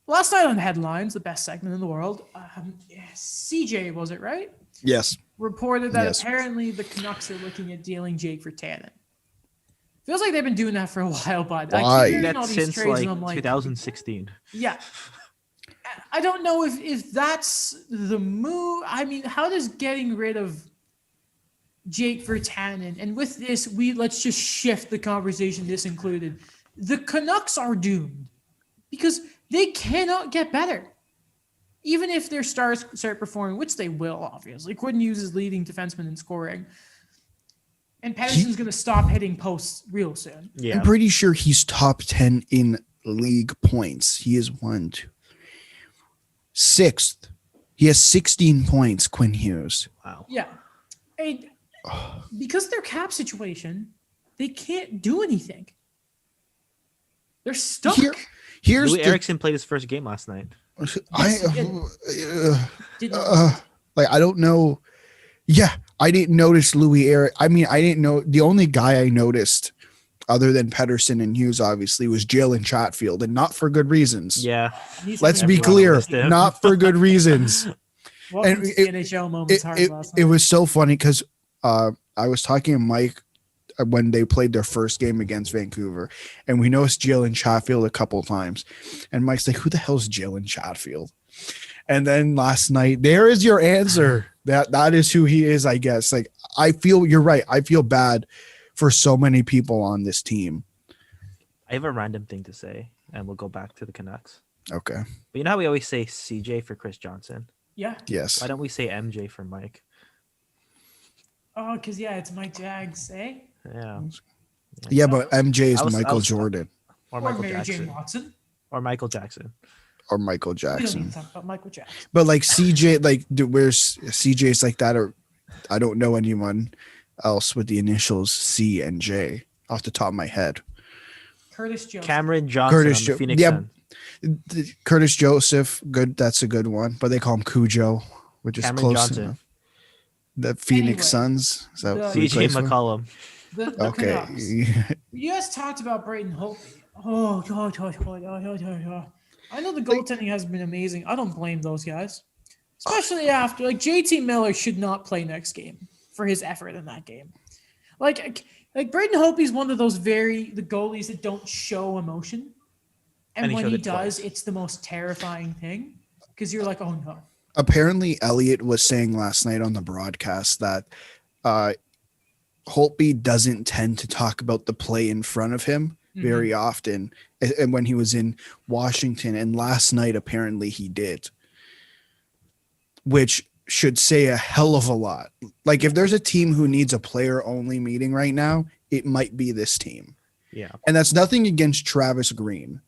Last night on headlines, the best segment in the world, CJ, was it right? Yes. Reported that Yes. apparently the Canucks are looking at dealing Jake Virtanen. Feels like they've been doing that for a while, but I Why? keep hearing all That's these since trades, like and I'm like, 2016. yeah. I don't know if that's the move. I mean, how does getting rid of Jake Virtanen, and with this, let's just shift the conversation, this included. The Canucks are doomed because they cannot get better. Even if their stars start performing, which they will, obviously. Quinn Hughes is leading defenseman in scoring. And Pettersson's going to stop hitting posts real soon. Yeah. I'm pretty sure he's top 10 in league points. He is 6th. He has 16 points, Quinn Hughes. Wow. Yeah. And because their cap situation, they can't do anything. They're stuck. Here's Louis Eriksson played his first game last night. I I don't know. Yeah, I didn't notice Louis Eric. I mean, I didn't know. The only guy I noticed other than Pettersson and Hughes, obviously, was Jalen Chatfield, and not for good reasons. Yeah. Let's be Everyone clear, missed him. not for good reasons. Welcome And to the NHL moments last night. It was so funny because I was talking to Mike when they played their first game against Vancouver, and we noticed Jalen Chatfield a couple of times, and Mike's like, "Who the hell is Jalen Chatfield?" And then last night, there is your answer. That is who he is, I guess. Like, I feel you're right. I feel bad for so many people on this team. I have a random thing to say, and we'll go back to the Canucks. Okay. But you know how we always say CJ for Chris Johnson? Yeah. Yes. Why don't we say MJ for Mike? Oh, because, it's Mike Jags, eh? Yeah. Yeah, but MJ is I was- Michael Jordan Or Or Michael Mary Jane Jackson. Watson. Or Michael Jackson. or Michael We don't need Jackson. to talk about Michael Jackson. But like CJ, like where's CJ's like that, or I don't know anyone else with the initials C and J off the top of my head. Curtis Jones. Cameron Johnson Curtis on the Jo- Phoenix yeah. Suns. Curtis Joseph, good. That's a good one. But they call him Cujo, which is Cameron close Johnson. enough. The Phoenix Anyway, Suns. Is that the- who he CJ plays for? McCollum. The Okay. Canucks. You guys talked about Brayden Hope. Oh, God. I know the goaltending has been amazing. I don't blame those guys. Especially after, JT Miller should not play next game for his effort in that game. Like Brayden Hope is one of those the goalies that don't show emotion. And And he when showed he it does, twice. it's the most terrifying thing. Because you're like, oh, no. Apparently, Elliot was saying last night on the broadcast that Holtby doesn't tend to talk about the play in front of him very often, and when he was in Washington, and last night apparently he did, which should say a hell of a lot. Like, if there's a team who needs a player only meeting right now, it might be this team. Yeah. And that's nothing against Travis Green,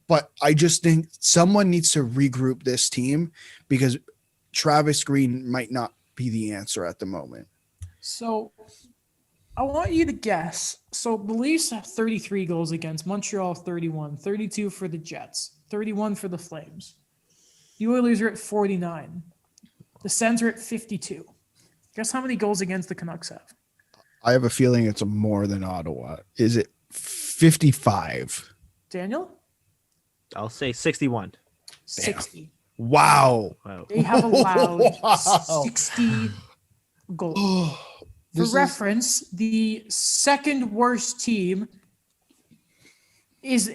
but I just think someone needs to regroup this team, because Travis Green might not be the answer at the moment. So I want you to guess. So the Leafs have 33 goals against, Montreal 31, 32 for the Jets, 31 for the Flames. The Oilers are at 49. The Sens are at 52. Guess how many goals against the Canucks have? I have a feeling it's more than Ottawa. Is it 55? Daniel? I'll say 61. 60. Wow. Wow. They have allowed Wow. 60 goals. For reference, the second worst team is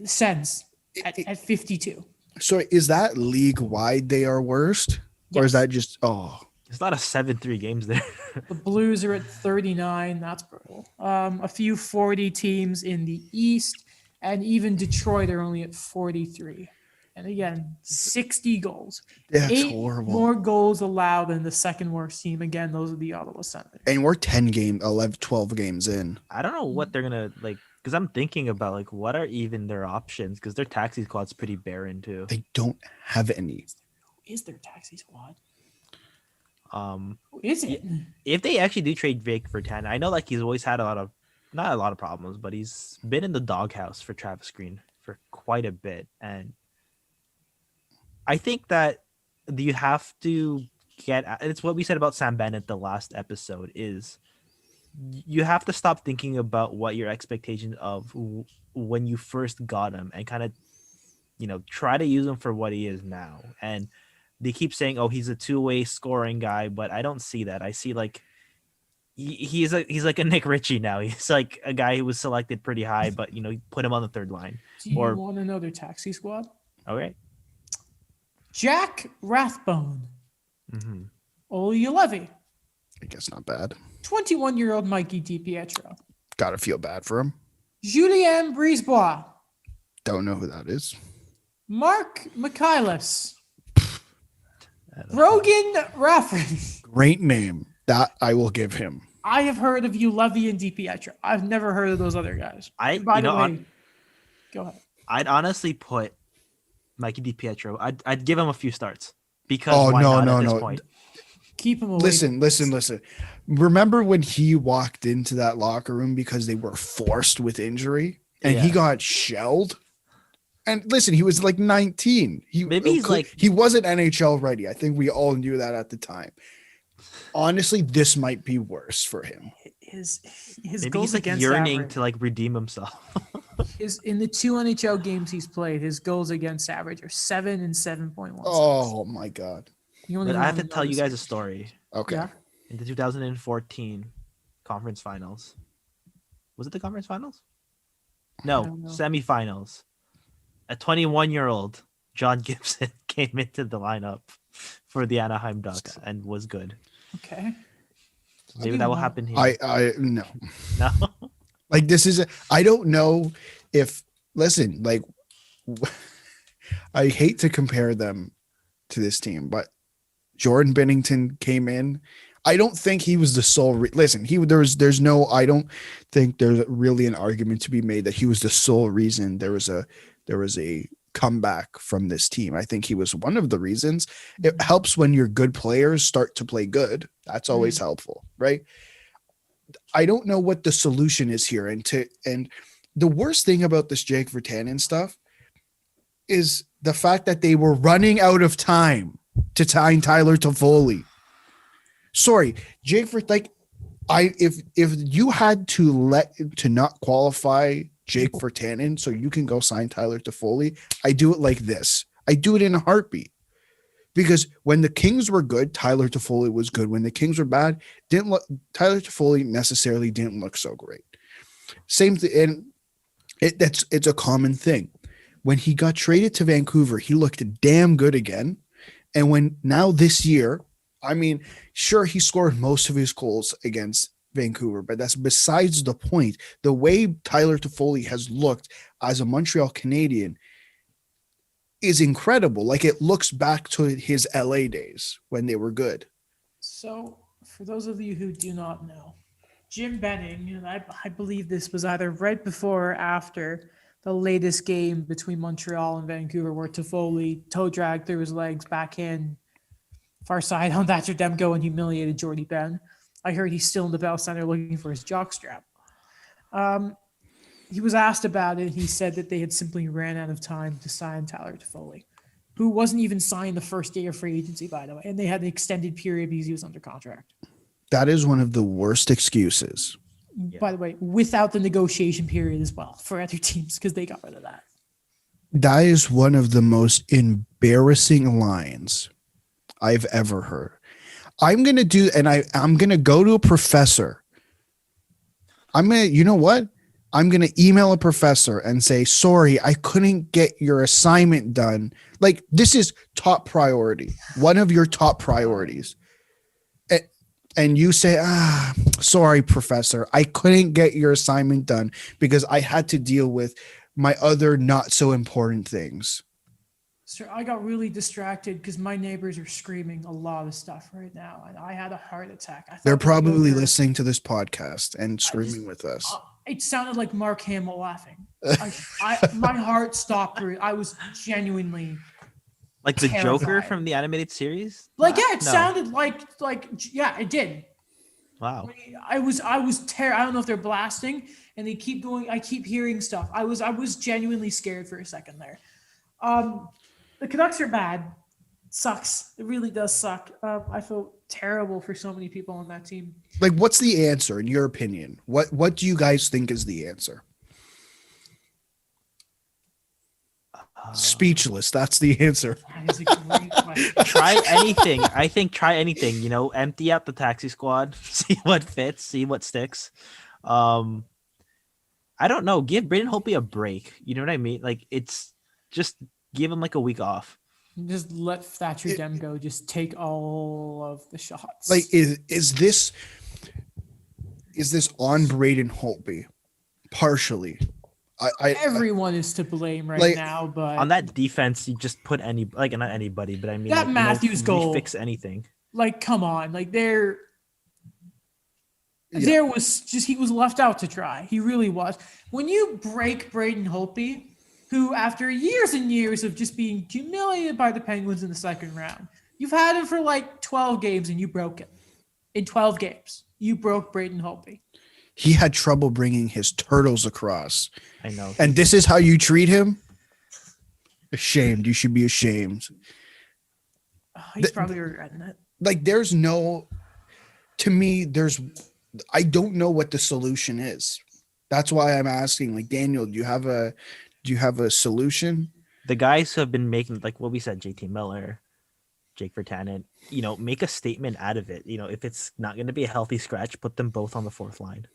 Sens at 52. So is that league wide they are worst? Or is Yes. that just It's not a 7-3 games there. The Blues are at 39. That's brutal. A few 40 teams in the East, and even Detroit are only at 43. And again, 60 goals. that's 8 horrible. more goals allowed than the second worst team. Again, those are the Ottawa Senators. And we're 12 games in. I don't know what they're going to because I'm thinking about what are even their options, because their taxi squad's pretty barren too. They don't have any. Who is their taxi squad? Um, Who is it? if they actually do trade Jake Virtanen, I know he's always had not a lot of problems, but he's been in the doghouse for Travis Green for quite a bit, and I think that you have to it's what we said about Sam Bennett the last episode, is you have to stop thinking about what your expectations of when you first got him, and kind of try to use him for what he is now. And they keep saying, "Oh, he's a two-way scoring guy," but I don't see that. I see like he's like a Nick Ritchie now. He's like a guy who was selected pretty high, but put him on the third line. Do you Or want to know their taxi squad? okay, Jack Rathbone, mm-hmm. Olli Juolevi, I guess not bad. 21-year-old Mikey DiPietro, Gotta feel bad for him. Julien Brisebois, Don't know who that is. Mark Michaelis, Rogan Rafferty. Great name. That I will give him. I have heard of Juolevi and DiPietro. I've never heard of those other guys. I And by you the know way, hon- go ahead. I'd honestly put Mikey DiPietro. I'd give him a few starts because Oh, why no, not no, at this no. point? Keep him away. Listen. Remember when he walked into that locker room because they were forced with injury and he Yeah. got shelled? And listen, he was like 19. Maybe he's like- he wasn't NHL ready. I think we all knew that at the time. Honestly, this might be worse for him. His Maybe goals he's like against yearning average. to like redeem himself. In the 2 NHL games he's played, his goals against average are 7 and 7.1. Oh my God. You don't But even I have to wanna know tell you this. guys a story. Okay. Yeah. In the 2014 conference finals, was it the conference finals? No, don't know. semifinals. A 21-year-old John Gibson came into the lineup for the Anaheim Ducks and was good. Okay. Maybe that will happen here. I no. No. Like this is I don't know if listen, like I hate to compare them to this team, but Jordan Bennington came in. I don't think he was the sole listen, there's no I don't think there's really an argument to be made that he was the sole reason there was a comeback from this team. I think he was one of the reasons. It helps when your good players start to play good. That's always helpful, right? I don't know what the solution is here. And the worst thing about this Jake Virtanen stuff is the fact that they were running out of time to sign Tyler Toffoli. Sorry, Jake if you had to not qualify Jake Virtanen so you can go sign Tyler Toffoli, I do it like this. I do it in a heartbeat. Because when the Kings were good, Tyler Toffoli was good. When the Kings were bad, Tyler Toffoli necessarily didn't look so great. Same thing, and it's a common thing. When he got traded to Vancouver, he looked damn good again. And now this year, I mean, sure, he scored most of his goals against Vancouver, but that's besides the point. The way Tyler Toffoli has looked as a Montreal Canadian is incredible. Like it looks back to his LA days when they were good. So, for those of you who do not know, Jim Benning, and I believe this was either right before or after the latest game between Montreal and Vancouver, where Toffoli toe dragged through his legs, backhand, far side on Thatcher Demko and humiliated Jordy Ben. I heard he's still in the Bell Center looking for his jockstrap. He was asked about it. He said that they had simply ran out of time to sign Tyler Toffoli, who wasn't even signed the first day of free agency, by the way, and they had an extended period because he was under contract. That is one of the worst excuses. By the way, without the negotiation period as well for other teams because they got rid of that. That is one of the most embarrassing lines I've ever heard. I'm going to go to a professor. You know what? I'm going to email a professor and say, sorry, I couldn't get your assignment done. Like this is top priority. One of your top priorities. And you say, sorry, professor, I couldn't get your assignment done because I had to deal with my other not so important things. Sir, I got really distracted because my neighbors are screaming a lot of stuff right now, and I had a heart attack. They're probably listening to this podcast and screaming with us. It sounded like Mark Hamill laughing. My heart stopped. I was genuinely Like the terrified. Joker from the animated series? Like, yeah, it No. sounded like yeah, it did. Wow. I was terrified. I don't know if they're blasting and they keep going. I keep hearing stuff. I was genuinely scared for a second there. The Canucks are bad. It sucks. It really does suck. I feel terrible for so many people on that team. Like, what's the answer in your opinion? What do you guys think is the answer? Speechless. That's the answer. That is a great question. Try anything. I think try anything. Empty out the taxi squad, see what fits, see what sticks. I don't know. Give Braden Holtby a break. You know what I mean? Like it's just give him like a week off. Just let Thatcher Demko just take all of the shots. Like, is this on Braden Holtby? Partially. Everyone is to blame right now, but on that defense, you just put not anybody, but I mean that Matthews goal, fix anything. Like, come on, like there was just he was left out to dry. He really was. When you break Braden Holtby, who after years and years of just being humiliated by the Penguins in the second round, you've had him for like 12 games and you broke him. In 12 games, you broke Braden Holtby. He had trouble bringing his turtles across. I know. And this is how you treat him? Ashamed. You should be ashamed. He's probably regretting it. Like, I don't know what the solution is. That's why I'm asking. Like, Daniel, do you have a solution? The guys who have been making, like what we said, JT Miller, Jake Virtanen, make a statement out of it. If it's not going to be a healthy scratch, put them both on the fourth line.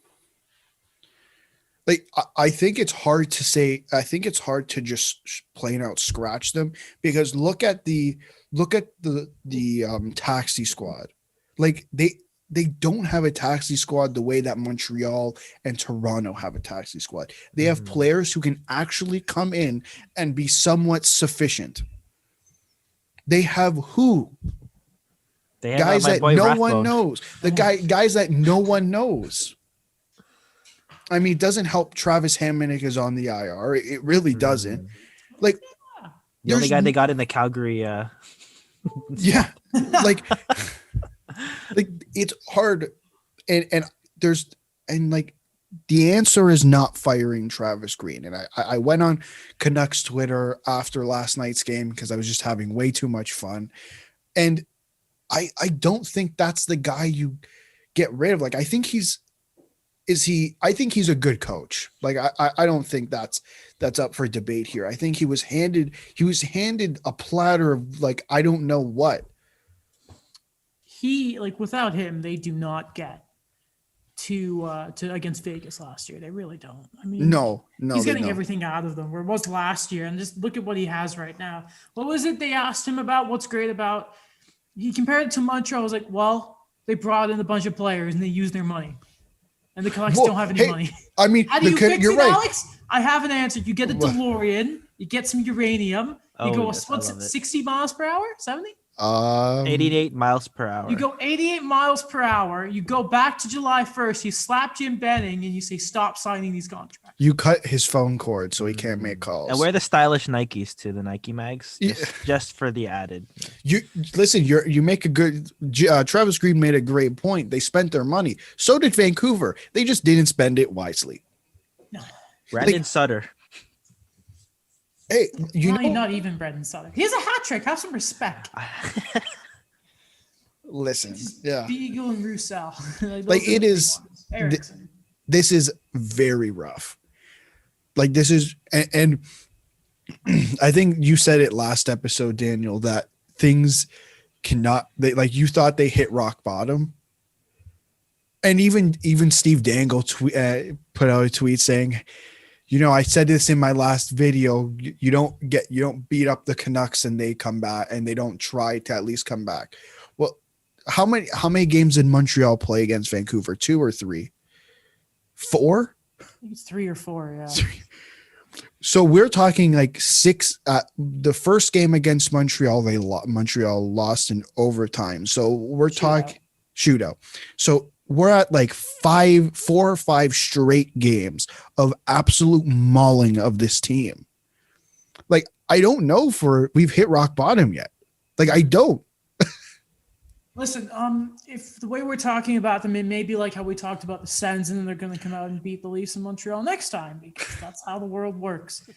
Like, I think it's hard to say. I think it's hard to just plain out scratch them, because look at the taxi squad. Like, they don't have a taxi squad the way that Montreal and Toronto have a taxi squad. They have players who can actually come in and be somewhat sufficient. They have who? They have guys that no Rathbone. One knows. Guys that no one knows. I mean, it doesn't help Travis Hamonic is on the IR. It really doesn't. Like, the only guy they got in the Calgary. Yeah. Like it's hard. And the answer is not firing Travis Green. And I went on Canucks Twitter after last night's game because I was just having way too much fun. And I don't think that's the guy you get rid of. Like, I think he's a good coach. Like, I don't think that's up for debate here. I think he was handed a platter of, like, I don't know what. Without him, they do not get to against Vegas last year. They really don't. I mean, no, he's getting everything out of them. Where it was last year, and just look at what he has right now. What was it they asked him about? What's great about? He compared it to Montreal. I was like, well, they brought in a bunch of players and they used their money. And the Canucks don't have any money. I mean, how do you fix you're it, right. Alex? I have an answer. You get a DeLorean, you get some uranium, you go, what's it, 60 miles per hour? 70? 88 miles per hour. You go 88 miles per hour. You go back to July 1st. You slap Jim Benning and you say, stop signing these contracts. You cut his phone cord so he can't make calls. And wear the stylish Nikes too, the Nike mags, just for the added. You make a good. Travis Green made a great point. They spent their money. So did Vancouver. They just didn't spend it wisely. No. Brandon Sutter. Hey, not even Brendan Sutter. He has a hat trick. Have some respect. Listen, yeah. Beagle and Roussel. It is. This is very rough. Like, this is, and I think you said it last episode, Daniel, that things cannot. You thought they hit rock bottom, and even Steve Dangle put out a tweet saying, I said this in my last video. You don't beat up the Canucks and they come back, and they don't try to at least come back. Well, how many games did Montreal play against Vancouver? 2 or 3? 4? I think it's 3 or 4. Yeah. 3. So we're talking like 6. The first game against Montreal, Montreal lost in overtime. So we're talking shootout. So we're at like 4 or 5 straight games of absolute mauling of this team. Like, I don't know if we've hit rock bottom yet. Like, I don't. Listen, if the way we're talking about them, it may be like how we talked about the Sens, and then they're going to come out and beat the Leafs in Montreal next time, because that's how the world works.